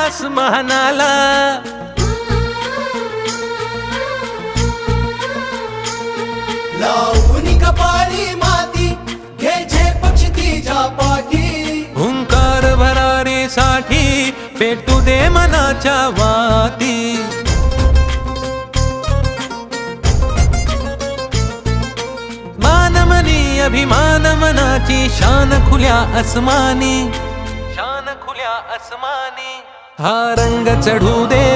आसमानाला. लावून कपाळी माती घे झेप क्षितिजा पाठी. हुंकार भरारीसाठी पेटू दे मनाच्या वाती. मानमनी अभिमान मनाची शान खुल्या आसमानी. शान खुल्या आसमानी. हा रंग चढू दे